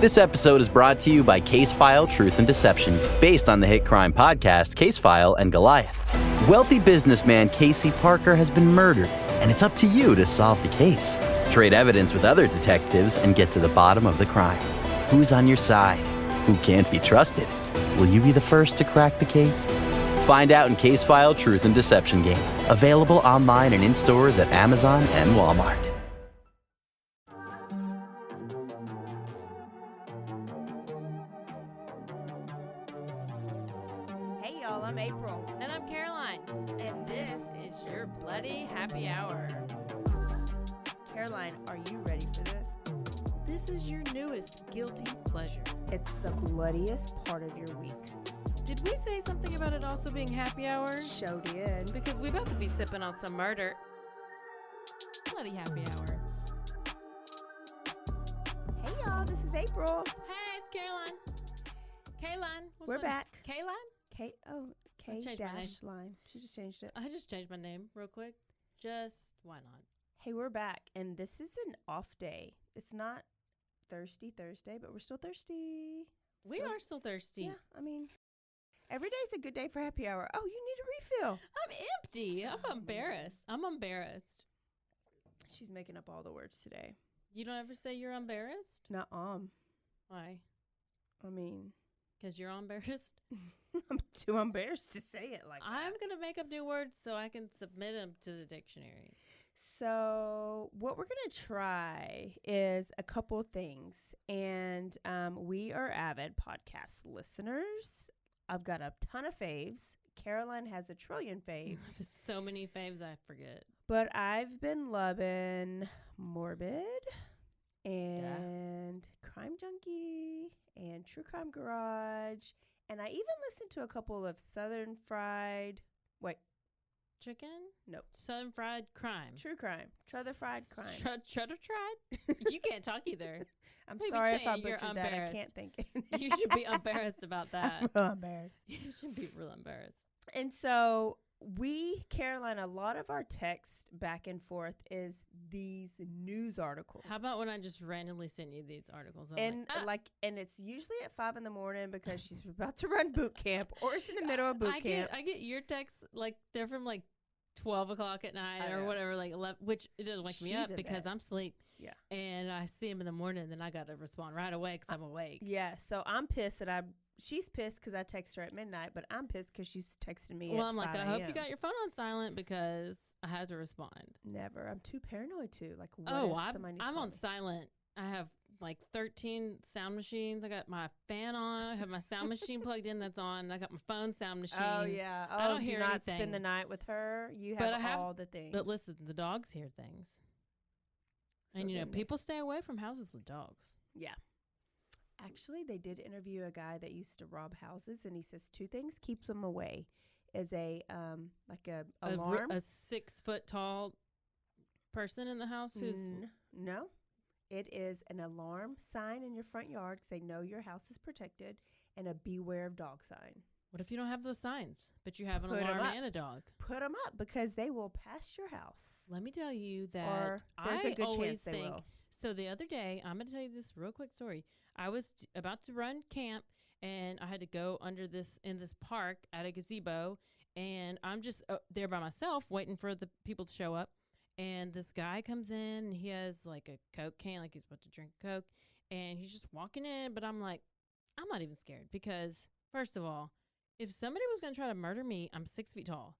This episode is brought to you by Case File Truth and Deception, based on the hit crime podcast Case File and Goliath. Wealthy businessman Casey Parker has been murdered, and it's up to you to solve the case. Trade evidence with other detectives and get to the bottom of the crime. Who's on your side? Who can't be trusted? Will you be the first to crack the case? Find out in Case File Truth and Deception game. Available online and in stores at Amazon and Walmart. Hey y'all, I'm April. And I'm Caroline. And this is your Bloody Happy Hour. Caroline, are you ready for this? This is your newest guilty pleasure. It's the bloodiest part of your week. Did we say something about it also being happy hour? Show did. Because we about to be sipping on some murder. Bloody Happy Hour. Hey y'all, this is April. Hey, it's Caroline. Kayline. We're back. Kayline? K changed my name. line. She just changed it. I just changed my name real quick. Just why not? Hey, we're back, and this is an off day. It's not Thirsty Thursday, but we're still thirsty. We are still thirsty. Yeah, I mean, every day's a good day for happy hour. Oh, you need a refill. I'm empty. I'm embarrassed. I'm embarrassed. She's making up all the words today. You don't ever say you're embarrassed? Not Why? I mean, Because you're embarrassed? I'm too embarrassed to say it like that. I'm going to make up new words so I can submit them to the dictionary. So what we're going to try is a couple things. And we are avid podcast listeners. I've got a ton of faves. Caroline has a trillion faves. So many faves I forget. But I've been loving Morbid and Crime Junkie and True Crime Garage. And I even listened to a couple of Southern Fried. Wait. Chicken? Nope. Southern Fried Crime. True Crime. Cheddar Fried Crime. Cheddar Tried? You can't talk either. I'm Maybe sorry if I You're butchered that. I embarrassed. can't think. You should be embarrassed about that. I'm real embarrassed. You should be real embarrassed. And so Caroline, a lot of our text back and forth is these news articles. How about when I just randomly send you these articles? I'm And it's usually at 5 a.m. because she's about to run boot camp, or it's in the middle of boot camp. I get your texts like they're from like 12 o'clock at night or whatever, like 11, which it doesn't wake me up because I'm asleep. Yeah. And I see him in the morning, and then I got to respond right away because I'm awake. Yeah. So I'm pissed that she's pissed because I text her at midnight, but I'm pissed because she's texting me. Well, at I'm like, 5 I hope a.m. you got your phone on silent because I had to respond. Never. I'm too paranoid to. Like, what if somebody needs to I'm call on me? silent. I have like 13 sound machines. I got my fan on. I have my sound machine plugged in that's on. I got my phone sound machine. Oh, yeah. Oh, I don't hear do not anything. spend the night with her. You have all the things. But listen, the dogs hear things. So And, people stay away from houses with dogs. Yeah. Actually, they did interview a guy that used to rob houses, and he says two things keeps them away: is a alarm, a 6 foot tall person in the house who's no, it is an alarm sign in your front yard because they know your house is protected, and a beware of dog sign. What if you don't have those signs, but you have an Put 'em alarm up. and a dog? Put them up because they will pass your house. Let me tell you that Or there's a good chance they will. So the other day, I'm going to tell you this real quick story. I was about to run camp, and I had to go in this park at a gazebo, and I'm just there by myself waiting for the people to show up. And this guy comes in, and he has like a Coke can, like he's about to drink a Coke, and he's just walking in. But I'm like, I'm not even scared because, first of all, if somebody was going to try to murder me, I'm 6 feet tall.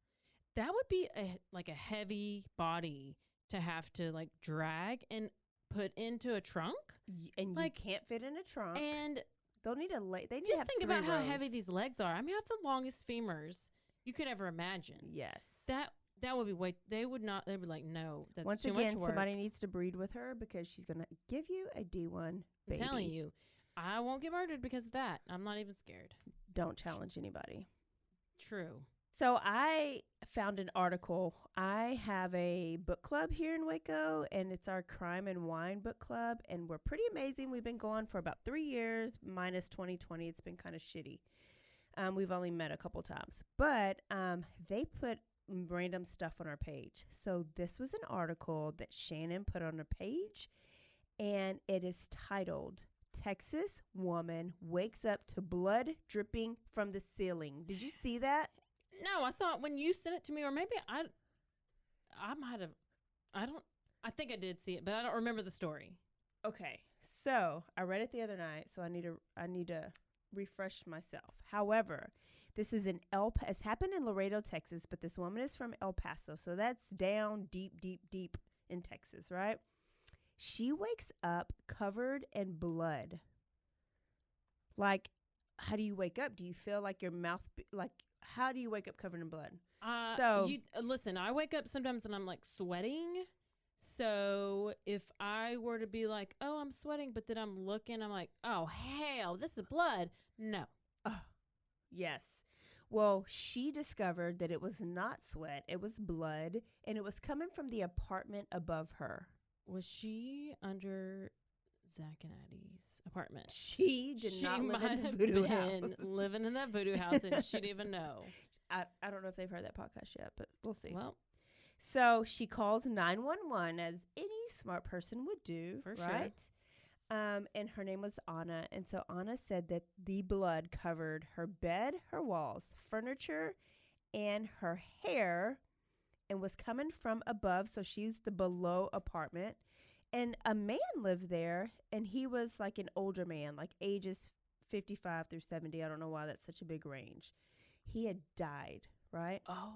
That would be a heavy body to have to like drag and put into a trunk. And like, you can't fit in a trunk. And they'll need they need to just have think 3 about how rows. heavy these legs are. I mean, I have the longest femurs you could ever imagine. Yes. That would be they would be like, no, that's Once too again, much work. somebody needs to breed with her because she's going to give you a D1 baby. I'm telling you, I won't get murdered because of that. I'm not even scared. Don't challenge anybody. True. So I found an article. I have a book club here in Waco, and it's our Crime and Wine book club, and we're pretty amazing. We've been going for about 3 years, minus 2020. It's been kind of shitty. We've only met a couple times, but they put random stuff on our page. So this was an article that Shannon put on her page, and it is titled Texas woman wakes up to blood dripping from the ceiling. Did you see that? No, I saw it when you sent it to me, or maybe I might have. I think I did see it, but I don't remember the story. Okay, so I read it the other night, so I need to refresh myself. However, this is it's happened in Laredo, Texas, but this woman is from El Paso, so that's down deep in Texas, right? She wakes up covered in blood. Like, how do you wake up? Do you feel like your mouth, how do you wake up covered in blood? Listen, I wake up sometimes and I'm like sweating. So if I were to be like, oh, I'm sweating, but then I'm looking, I'm like, oh, hell, this is blood. No. Yes. Well, she discovered that it was not sweat. It was blood, and it was coming from the apartment above her. Was she under Zach and Addie's apartment? She did not live in the voodoo house. Living in that voodoo house, and she didn't even know. I don't know if they've heard that podcast yet, but we'll see. Well, so she calls 911 as any smart person would do, for right? Sure. And her name was Anna. And so Anna said that the blood covered her bed, her walls, furniture, and her hair, and was coming from above. So she's the below apartment. And a man lived there, and he was like an older man, like ages 55 through 70. I don't know why that's such a big range. He had died, right? Oh,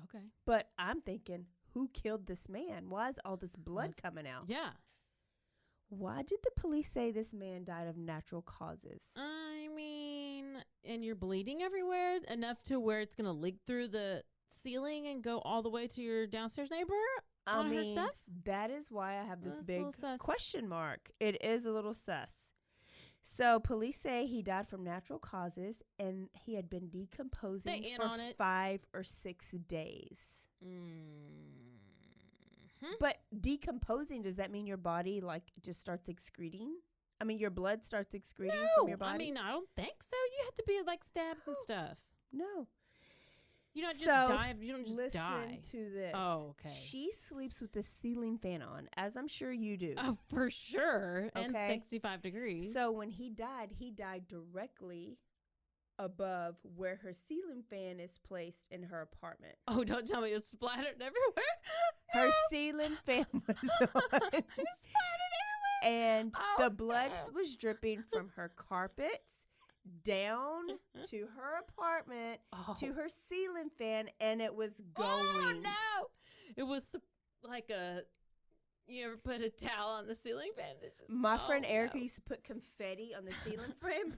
okay. But I'm thinking, who killed this man? Why is all this blood coming out? Yeah. Why did the police say this man died of natural causes? I mean, and you're bleeding everywhere enough to where it's going to leak through the ceiling and go all the way to your downstairs neighbor on her stuff? That is why I have this That's big a little sus. question mark. It is a little sus. So police say he died from natural causes, and he had been decomposing for 5 or 6 days. But decomposing, does that mean your body just starts excreting? I mean, your blood starts excreting from your body? I mean, I don't think so. You have to be stabbed and stuff. No. You don't just die. You don't just listen die. Listen to this. Oh, okay. She sleeps with the ceiling fan on, as I'm sure you do. Oh, for sure. Okay. And 65 degrees. So when he died directly above where her ceiling fan is placed in her apartment. Oh, don't tell me it's splattered everywhere. Her ceiling fan was on. It's splattered everywhere. And the blood was dripping from her carpets down to her apartment to her ceiling fan, and it was going. Oh, no. It was like you ever put a towel on the ceiling fan? My friend Erica used to put confetti on the ceiling fan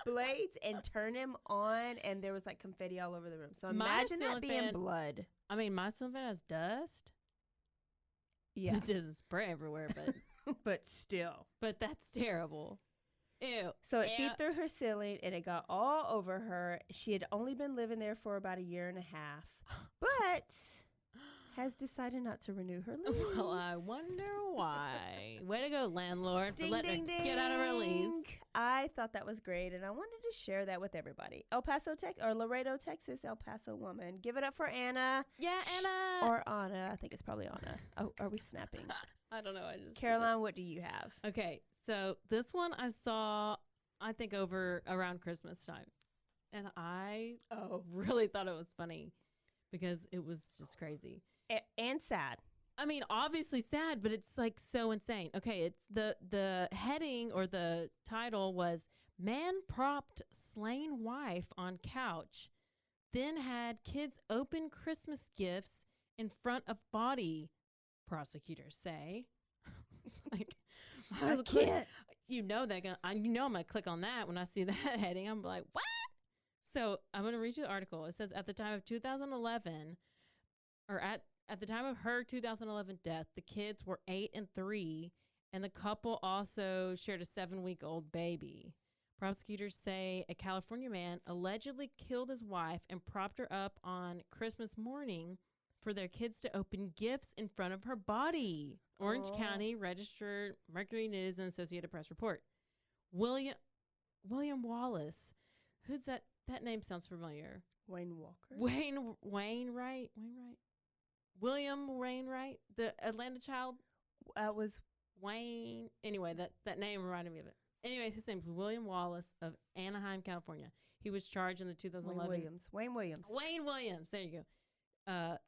blades and turn them on, and there was confetti all over the room. So imagine that being blood. I mean, my ceiling fan has dust. Yeah. It doesn't spray everywhere, but but still. But that's terrible. Ew. So it seeped through her ceiling, and it got all over her. She had only been living there for about 1.5 years, but has decided not to renew her lease. Well, I wonder why. Way to go, landlord, for letting her get out of her lease. I thought that was great, and I wanted to share that with everybody. Laredo, Texas, El Paso woman. Give it up for Anna. Yeah, Anna. Or Anna. I think it's probably Anna. Oh, are we snapping? I don't know. Caroline, what do you have? Okay, so this one I saw, I think, over around Christmas time. And I really thought it was funny because it was just crazy. And sad. I mean, obviously sad, but it's so insane. Okay, it's the heading or the title was "Man Propped Slain Wife on Couch, Then Had Kids Open Christmas Gifts in Front of Body," prosecutors say. I can't. You know I'm gonna click on that when I see that heading. I'm like, what? So I'm gonna read you the article. It says at the time of 2011, or at the time of her 2011 death, the kids were 8 and 3, and the couple also shared a 7-week-old baby. Prosecutors say a California man allegedly killed his wife and propped her up on Christmas morning for their kids to open gifts in front of her body. Orange County Register, Mercury News, and Associated Press report. William Wallace. Who's that? That name sounds familiar. Wayne Walker. Wainwright. William Wainwright, the Atlanta child. That was Wayne. Anyway, that name reminded me of it. Anyway, his name's William Wallace of Anaheim, California. He was charged in the 2011. Wayne Williams. Wayne Williams. There you go.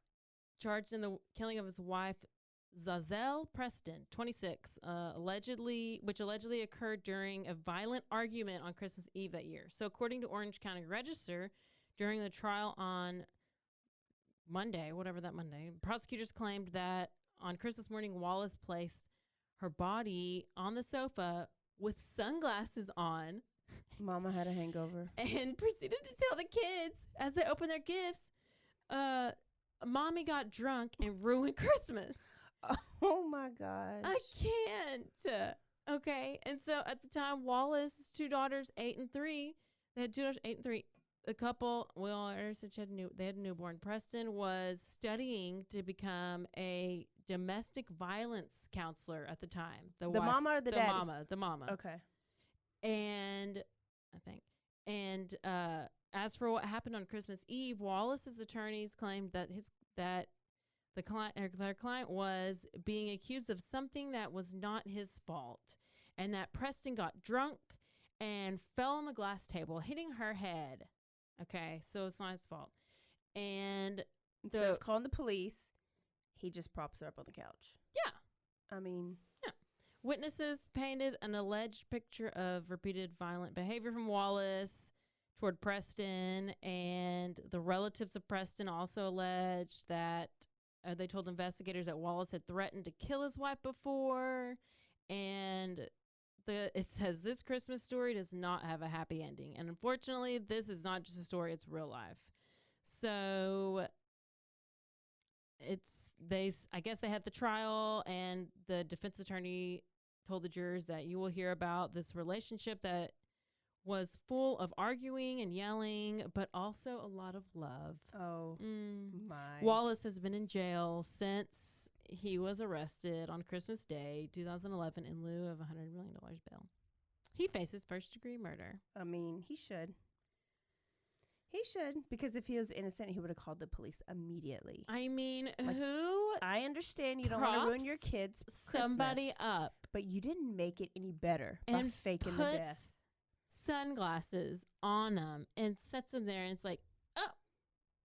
Charged in the killing of his wife, Zazelle Preston, 26, which allegedly occurred during a violent argument on Christmas Eve that year. So according to Orange County Register, during the trial on Monday, prosecutors claimed that on Christmas morning, Wallace placed her body on the sofa with sunglasses on. Mama had a hangover. And proceeded to tell the kids as they opened their gifts, Mommy got drunk and ruined Christmas. Oh my gosh. I can't. Okay. And so at the time, Wallace's two daughters, 8 and 3, they had two daughters, 8 and 3. The couple, they had a newborn. Preston was studying to become a domestic violence counselor at the time. The wife, mama or the daddy? The mama. Okay. And as for what happened on Christmas Eve, Wallace's attorneys claimed that their client was being accused of something that was not his fault, and that Preston got drunk and fell on the glass table, hitting her head. Okay, so it's not his fault. And instead of calling the police, he just props her up on the couch. Yeah. I mean... Yeah. Witnesses painted an alleged picture of repeated violent behavior from Wallace toward Preston, and the relatives of Preston also alleged that they told investigators that Wallace had threatened to kill his wife before, and it says this Christmas story does not have a happy ending. And unfortunately, this is not just a story, it's real life. So I guess they had the trial, and the defense attorney told the jurors that you will hear about this relationship that was full of arguing and yelling, but also a lot of love. Oh, my. Wallace has been in jail since he was arrested on Christmas Day, 2011, in lieu of $100 million bail. He faces first-degree murder. I mean, he should. He should, because if he was innocent, he would have called the police immediately. I mean, who? I understand you don't want to ruin your kids' somebody Christmas, up, but you didn't make it any better by and faking the death. Sunglasses on them and sets them there, and it's like, oh,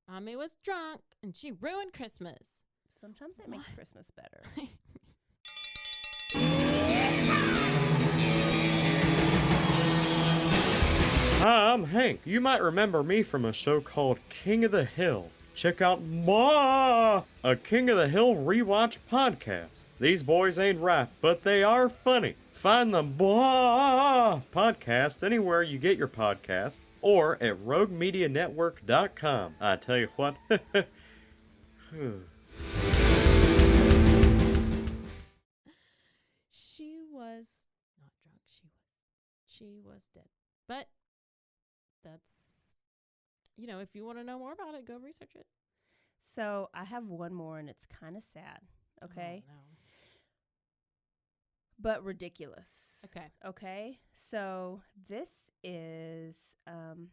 Mommy was drunk and she ruined Christmas. Sometimes it makes Christmas better. Hi, I'm Hank. You might remember me from a show called King of the Hill. Check out a King of the Hill rewatch podcast. These boys ain't rap, but they are funny. Find the podcast anywhere you get your podcasts or at roguemedianetwork.com. I tell you what. She was not drunk. She was dead. But that's, if you want to know more about it, go research it. So I have one more, and it's kind of sad. Okay. Oh, no. But ridiculous. Okay. Okay. So this is an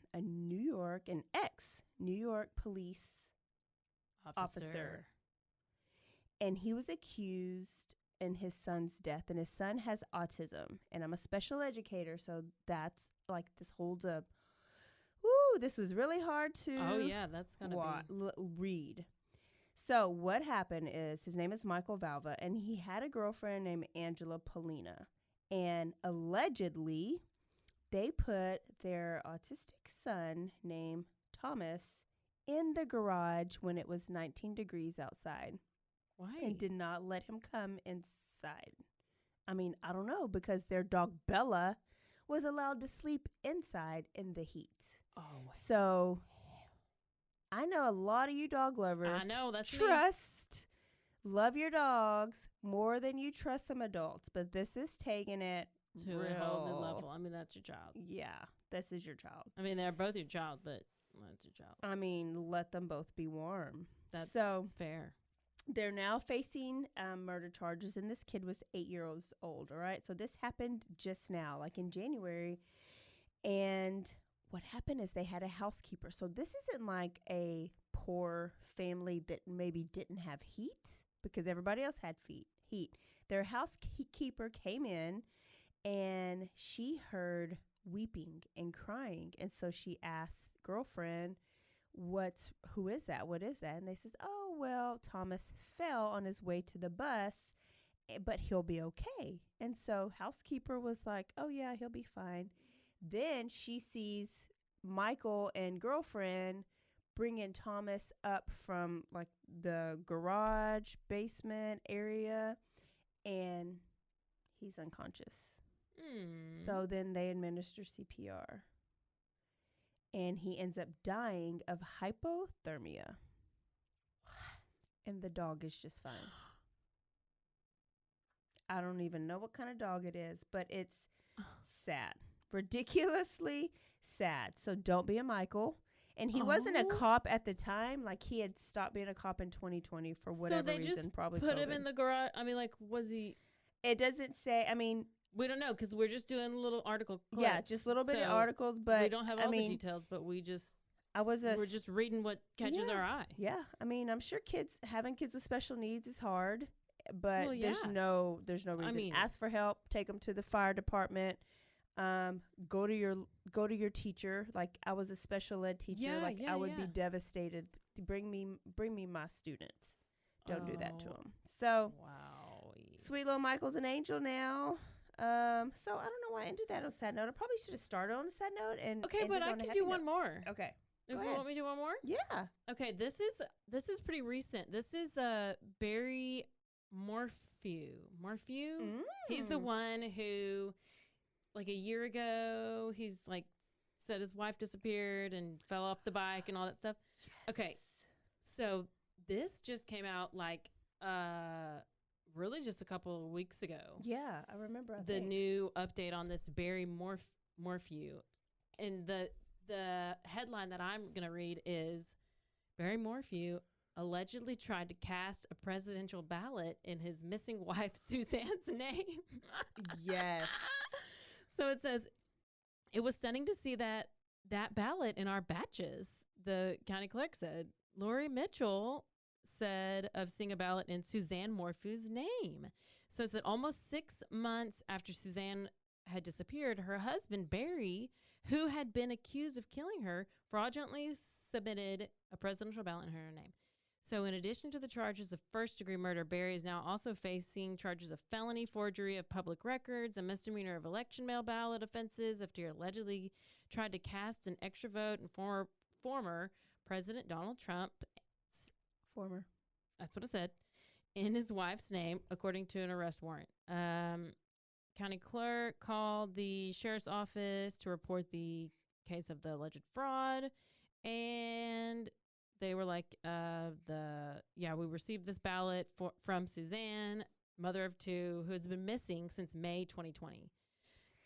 ex-New York police officer. And he was accused in his son's death. And his son has autism. And I'm a special educator, so that's like this holds up. Woo, this was really hard to that's gonna read. So what happened is his name is Michael Valva, and he had a girlfriend named Angela Polina. And allegedly, they put their autistic son named Thomas in the garage when it was 19 degrees outside. Why? And did not let him come inside. I mean, I don't know, because their dog Bella was allowed to sleep inside in the heat. Oh. So I know a lot of you dog lovers. I know, that's love your dogs more than you trust some adults, but this is taking it to a whole new level. I mean, that's your child. Yeah, this is your child. I mean, they're both your child, but that's your child. I mean, let them both be warm. That's fair. They're now facing murder charges, and this kid was 8 years old, all right? So this happened just now, like in January, and what happened is they had a housekeeper. So this isn't like a poor family that maybe didn't have heat, because everybody else had heat. their housekeeper came in, and she heard weeping and crying. And so she asked girlfriend, who is that? What is that? And they says, oh, well, Thomas fell on his way to the bus, but he'll be okay. And so housekeeper was like, oh, yeah, he'll be fine. Then she sees Michael and girlfriend bringing Thomas up from like the garage basement area, and he's unconscious. So then they administer CPR, and he ends up dying of hypothermia. And the dog is just fine. I don't even know what kind of dog it is, but it's sad. Ridiculously sad. So don't be a Michael. And he wasn't a cop at the time. Like, he had stopped being a cop in 2020 for whatever reason. So they just probably put COVID. him in the garage. I mean, like, was he? It doesn't say. I mean, we don't know because we're just doing little article clips. Yeah, just little bit of articles. But we don't have all the details. But we're just reading what catches our eye. Yeah, I mean, I'm sure having kids with special needs is hard, but there's no reason. I mean, ask for help. Take them to the fire department. Go to your teacher. Like, I was a special ed teacher. I would be devastated. Bring me my students. Don't do that to them. So, wow, sweet little Michael's an angel now. So I don't know why I ended that on a sad note. I probably should have started on a sad note and but I can do one more. Okay, if you want me to do one more. Yeah. Okay, this is pretty recent. This is Barry Morphew. He's the one who, like, a year ago, he's like said his wife disappeared and fell off the bike and all that stuff. Yes. Okay, so this just came out like really just a couple of weeks ago. Yeah, I remember. The new update on this Barry Morphew, and the headline that I'm gonna read is Barry Morphew allegedly tried to cast a presidential ballot in his missing wife Suzanne's name. Yes. So it says, it was stunning to see that ballot in our batches, the county clerk said. Lori Mitchell said of seeing a ballot in Suzanne Morphew's name. So it's that almost 6 months after Suzanne had disappeared, her husband, Barry, who had been accused of killing her, fraudulently submitted a presidential ballot in her name. So in addition to the charges of first-degree murder, Barry is now also facing charges of felony forgery of public records, a misdemeanor of election mail ballot offenses after he allegedly tried to cast an extra vote in former President Donald Trump. Former. That's what it said. In his wife's name, according to an arrest warrant. County clerk called the sheriff's office to report the case of the alleged fraud. And they were like, we received this ballot from Suzanne, mother of two, who has been missing since May 2020.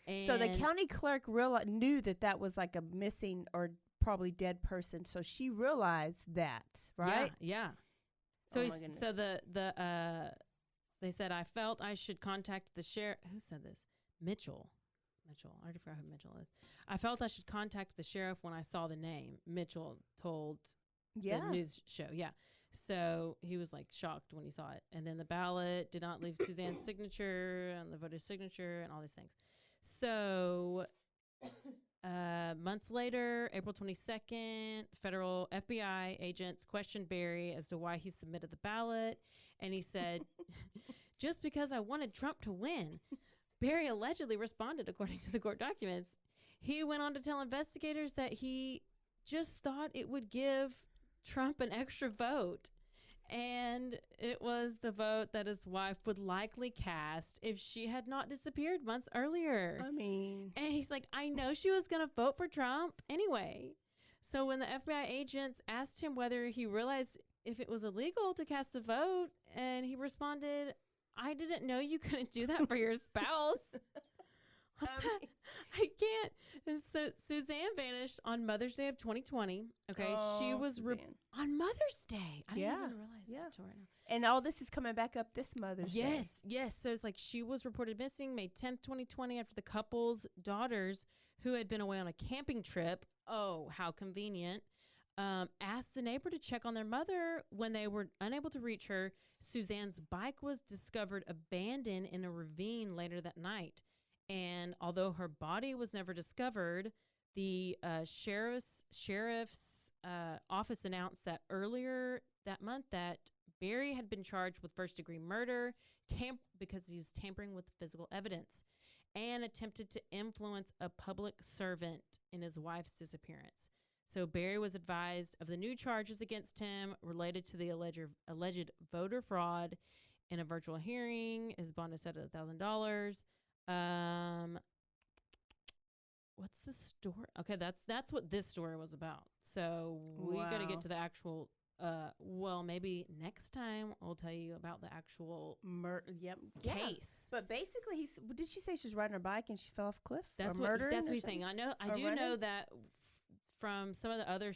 And so the county clerk knew that was like a missing or probably dead person. So she realized that, right? Yeah. So they said, I felt I should contact the sheriff. Who said this? Mitchell. I already forgot who Mitchell is. I felt I should contact the sheriff when I saw the name. Mitchell told the news show. Yeah. So he was like shocked when he saw it. And then the ballot did not leave Suzanne's signature and the voter's signature and all these things. So months later, April 22nd, federal FBI agents questioned Barry as to why he submitted the ballot. And he said, just because I wanted Trump to win. Barry allegedly responded, according to the court documents. He went on to tell investigators that he just thought it would give Trump an extra vote. And it was the vote that his wife would likely cast if she had not disappeared months earlier. I mean. And he's like, I know she was going to vote for Trump anyway. So when the FBI agents asked him whether he realized if it was illegal to cast a vote, and he responded, I didn't know you couldn't do that for your spouse. I can't. And so Suzanne vanished on Mother's Day of 2020. Okay, she was on Mother's Day. I didn't even realize that till right now. And all this is coming back up this Mother's Day. Yes. So it's like she was reported missing May 10th, 2020, after the couple's daughters, who had been away on a camping trip. Oh, how convenient. asked the neighbor to check on their mother. When they were unable to reach her, Suzanne's bike was discovered abandoned in a ravine later that night. And although her body was never discovered, the sheriff's office announced that earlier that month that Barry had been charged with first-degree murder because he was tampering with physical evidence and attempted to influence a public servant in his wife's disappearance. So Barry was advised of the new charges against him related to the alleged voter fraud in a virtual hearing. His bond is set at $1,000. What's the story? Okay, that's what this story was about. So we got to get to the actual. Well, maybe next time I'll tell you about the actual case. But basically, did she say she was riding her bike and she fell off a cliff? That's what he's saying. I do know that from some of the other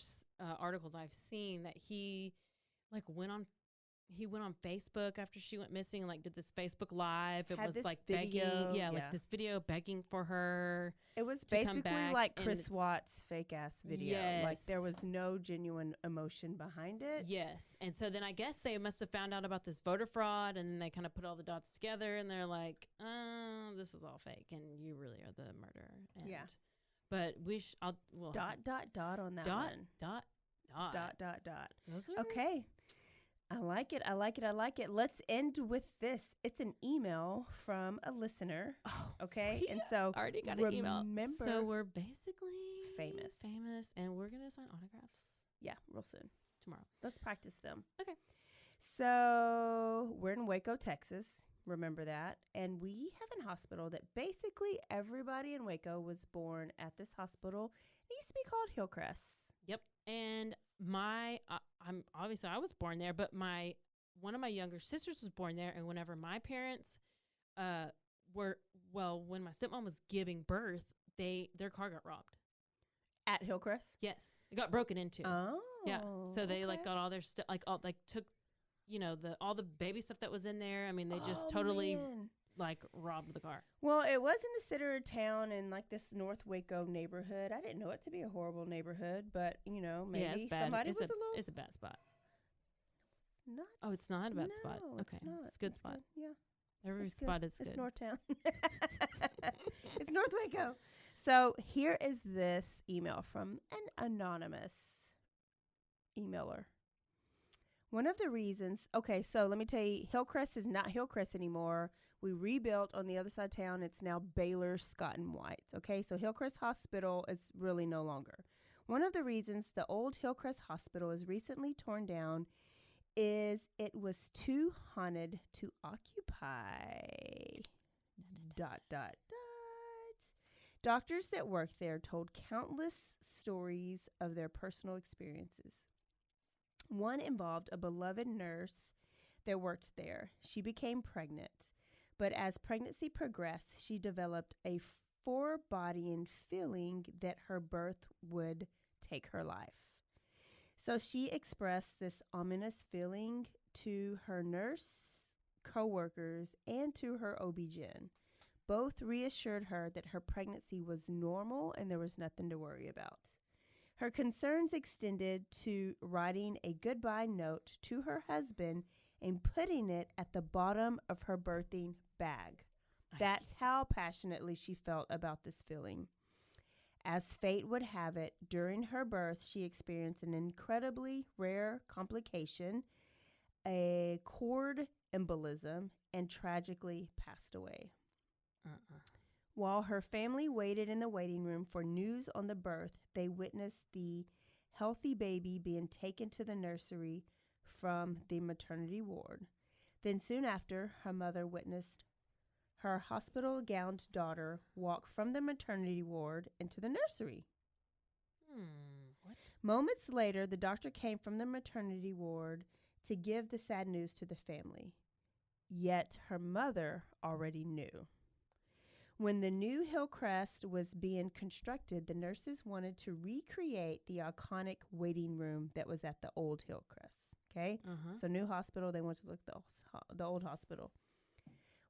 articles I've seen that he went on Facebook after she went missing and did this Facebook Live. It was begging, this video begging for her. It was basically like Chris Watts' fake ass video. Yes. Like there was no genuine emotion behind it. Yes. And so then I guess they must have found out about this voter fraud and they kind of put all the dots together and they're like, this is all fake and you really are the murderer. And but dot on that one. Dot. Those are okay. I like it. Let's end with this. It's an email from a listener. Oh, okay. Yeah. And so already got an email. Remember, so we're basically famous, and we're gonna sign autographs. Yeah, real soon. Tomorrow. Let's practice them. Okay. So we're in Waco, Texas. Remember that. And we have a hospital that basically everybody in Waco was born at this hospital. It used to be called Hillcrest. Yep. And I'm obviously I was born there, but one of my younger sisters was born there. And whenever my parents when my stepmom was giving birth, their car got robbed. At Hillcrest? Yes. It got broken into. Oh. Yeah. So they got all their stuff, took, all the baby stuff that was in there. I mean, they just totally robbed the car. Well, it was in the center of town in this North Waco neighborhood. I didn't know it to be a horrible neighborhood, but maybe it's bad. Somebody was a little. It's a bad spot. Not. Oh, it's not a bad spot. Okay, it's a good spot. Good. Yeah. Every spot is good. It's North Town. It's North Waco. So here is this email from an anonymous emailer. One of the reasons, so let me tell you, Hillcrest is not Hillcrest anymore. We rebuilt on the other side of town. It's now Baylor, Scott and White. Okay, so Hillcrest Hospital is really no longer. One of the reasons the old Hillcrest Hospital is recently torn down is it was too haunted to occupy. ... Doctors that worked there told countless stories of their personal experiences. One involved a beloved nurse that worked there. She became pregnant, but as pregnancy progressed, she developed a foreboding feeling that her birth would take her life. So she expressed this ominous feeling to her nurse coworkers and to her OB-GYN. Both reassured her that her pregnancy was normal and there was nothing to worry about. Her concerns extended to writing a goodbye note to her husband and putting it at the bottom of her birthing bag. That's how passionately she felt about this feeling. As fate would have it, during her birth, she experienced an incredibly rare complication, a cord embolism, and tragically passed away. While her family waited in the waiting room for news on the birth, they witnessed the healthy baby being taken to the nursery from the maternity ward. Then soon after, her mother witnessed her hospital-gowned daughter walk from the maternity ward into the nursery. What? Moments later, the doctor came from the maternity ward to give the sad news to the family. Yet her mother already knew. When the new Hillcrest was being constructed, the nurses wanted to recreate the iconic waiting room that was at the old Hillcrest. Okay? So new hospital, they went to look at the old hospital.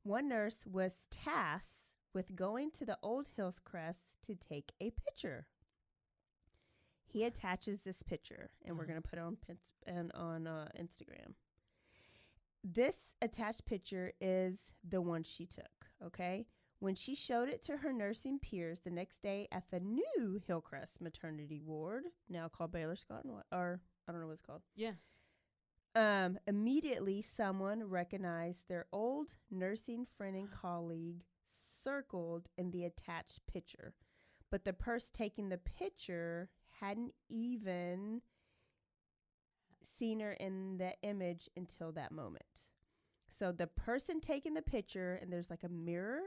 One nurse was tasked with going to the old Hillcrest to take a picture. he attaches this picture, and we're going to put it on Instagram. This attached picture is the one she took, okay? When she showed it to her nursing peers the next day at the new Hillcrest maternity ward, now called Baylor Scott, or I don't know what it's called. Yeah. Immediately, someone recognized their old nursing friend and colleague circled in the attached picture. But the person taking the picture hadn't even seen her in the image until that moment. So the person taking the picture, and there's like a mirror,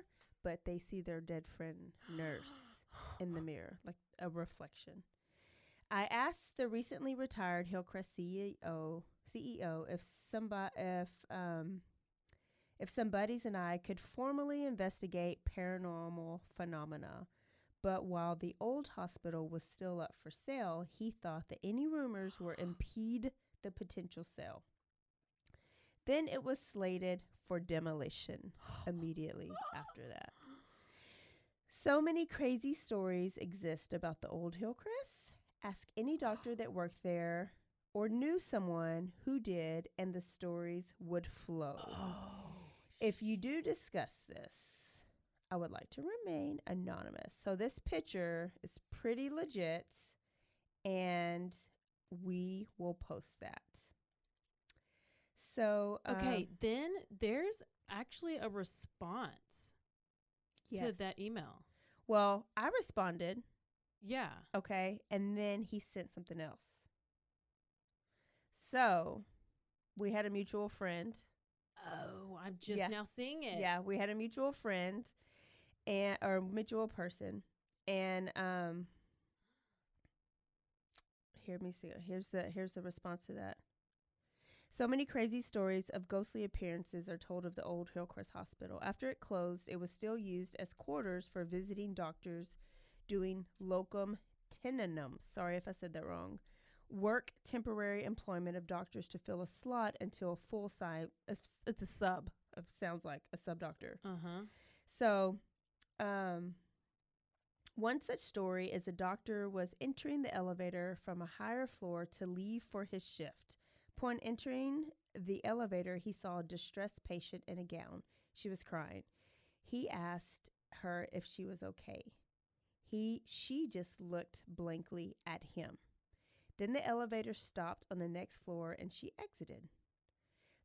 but they see their dead friend nurse in the mirror, like a reflection. I asked the recently retired Hillcrest CEO if some buddies and I could formally investigate paranormal phenomena. But while the old hospital was still up for sale, he thought that any rumors would impede the potential sale. Then it was slated for demolition immediately after that. So many crazy stories exist about the old Hillcrest. Ask any doctor that worked there or knew someone who did, and the stories would flow. If you do discuss this, I would like to remain anonymous. So this picture is pretty legit, and we will post that. So Okay, then there's actually a response to that email. Well, I responded. Yeah. Okay, and then he sent something else. So we had a mutual friend. Oh, I'm just now seeing it. Yeah, we had a mutual friend or mutual person, and here, let me see. Here's the response to that. So many crazy stories of ghostly appearances are told of the old Hillcrest Hospital. After it closed, it was still used as quarters for visiting doctors doing locum tenenum. Sorry if I said that wrong. Work temporary employment of doctors to fill a slot until a full side. It's a sub. It sounds like a sub doctor. So, one such story is a doctor was entering the elevator from a higher floor to leave for his shift. Upon entering the elevator, he saw a distressed patient in a gown. She was crying. He asked her if she was okay. She just looked blankly at him. Then the elevator stopped on the next floor and she exited.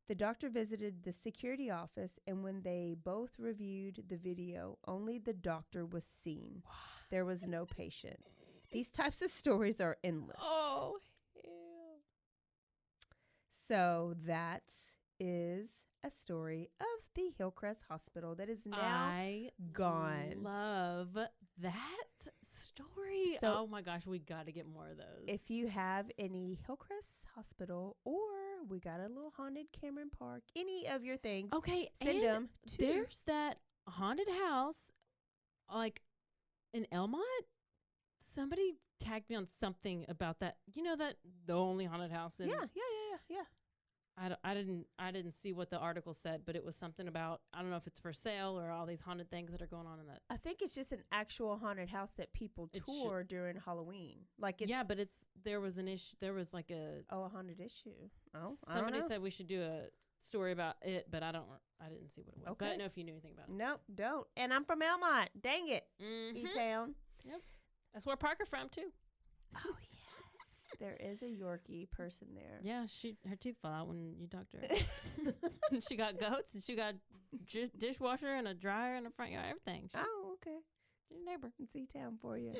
The doctor visited the security office, and when they both reviewed the video, only the doctor was seen. What? There was no patient. These types of stories are endless. Oh, ew. So that is a story of the Hillcrest Hospital that is now gone. Love that story. So, oh my gosh, we got to get more of those. If you have any Hillcrest Hospital, or we got a little haunted Cameron Park, any of your things, okay, send them to. There's that haunted house, like in Elmont. Somebody tagged me on something about that. You know that the only haunted house in. Yeah. I didn't see what the article said, but it was something about, I don't know if it's for sale or all these haunted things that are going on in that. I think it's just an actual haunted house that people tour during Halloween. Like it's, yeah, but there was an issue. There was like a haunted issue. Oh, somebody said we should do a story about it, but I didn't see what it was. Okay. But I didn't know if you knew anything about it. Nope, don't. And I'm from Elmont. Dang it, E-Town. Yep, that's where Parker from too. Oh yeah. There is a Yorkie person there. Yeah, her teeth fell out when you talked to her. She got goats, and she got dishwasher and a dryer in the front yard, everything. Oh, okay. She's a neighbor. It's E-Town for you.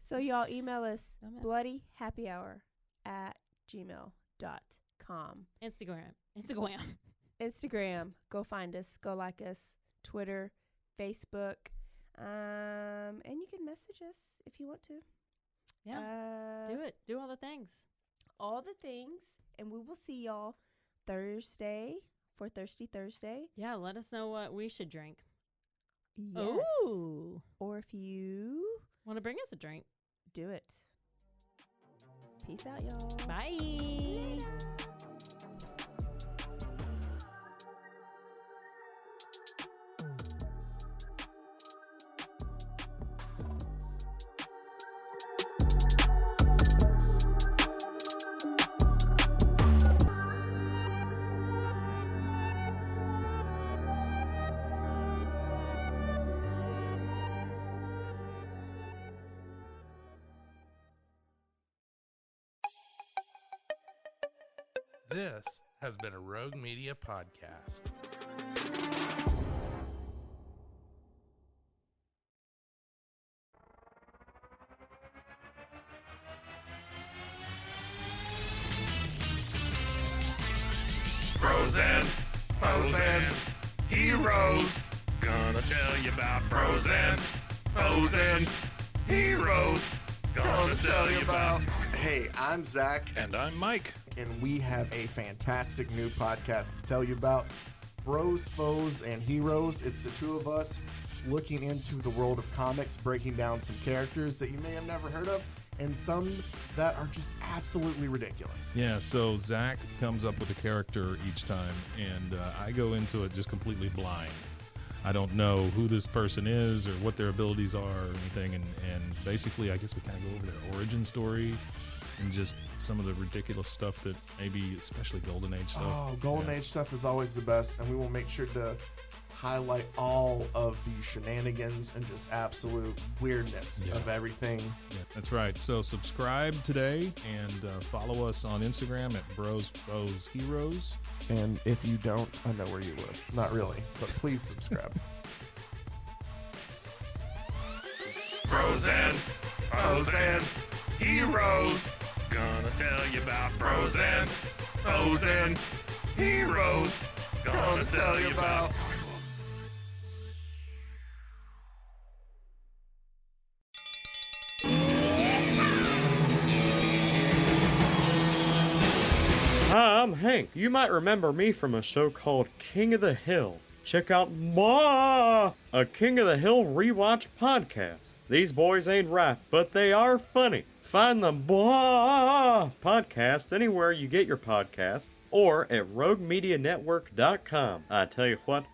So y'all email us bloodyhappyhour@gmail.com. Instagram. Go find us. Go like us. Twitter, Facebook. And you can message us if you want to. Yeah, do it. Do all the things. And we will see y'all Thursday for Thirsty Thursday. Yeah, let us know what we should drink. Yes. Ooh. Or if you want to bring us a drink, do it. Peace out, y'all. Bye. Later. This has been a Rogue Media podcast. Frozen, Frozen, heroes. Gonna tell you about Frozen, Frozen, heroes. Gonna tell you about. Hey, I'm Zach, And I'm Mike. and we have a fantastic new podcast to tell you about. Bros, Foes, and Heroes. It's the two of us looking into the world of comics, breaking down some characters that you may have never heard of, and some that are just absolutely ridiculous. Yeah, so Zach comes up with a character each time, and I go into it just completely blind. I don't know who this person is or what their abilities are or anything, and basically I guess we kind of go over their origin story and just some of the ridiculous stuff that maybe, especially Golden Age stuff. Oh, Golden Age stuff is always the best, and we will make sure to highlight all of the shenanigans and just absolute weirdness of everything. Yeah, that's right. So subscribe today and follow us on Instagram at Bros Foes Heroes. And if you don't, I know where you live. Not really, but please subscribe. Frozen, Frozen, heroes. Gonna tell you about Frozen, Frozen, heroes. Gonna tell you about. Hi, I'm Hank. You might remember me from a show called King of the Hill. Check out a King of the Hill rewatch podcast. These boys ain't rap, but they are funny. Find the podcast anywhere you get your podcasts or at roguemedianetwork.com. I tell you what,